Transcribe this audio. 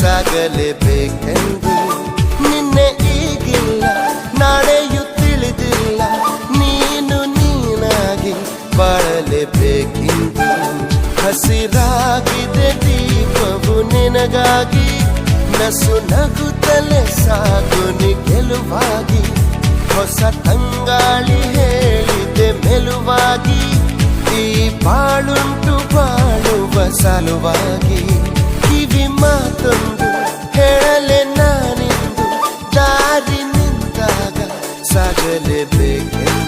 ಸಾಗಲೇಬೇಕೆಂದು. ನಿನ್ನೆ ಈಗಿಲ್ಲ, ನಾಳೆಯೂ ತಿಳಿದಿಲ್ಲ, ನೀನು ನೀನಾಗಿ ಬಾಳಲೇಬೇಕೆಂದು. ಹಸಿರಾಗಿದೆ ದೀಪವು ನಿನಗಾಗಿ, ನಸು ನಗುತ್ತಲೇ ಸಾಗು ನಿ ಗೆಲುವಾಗಿ. ಹೊಸ ತಂಗಾಳಿ ಹೇಳಿದೆ ಮೆಲುವಾಗಿ, ಈ ಬಾಳುಂಟು ಬಾಳುವ ಸಲುವಾಗಿ. ಕಿವಿ ಮಾತೊಂದು ಹೇಳಲೆ ನಾನಿಂದು, ದಾರಿ ನಿಂತಾಗ ಸಾಗಲೇಬೇಕೆಂದು.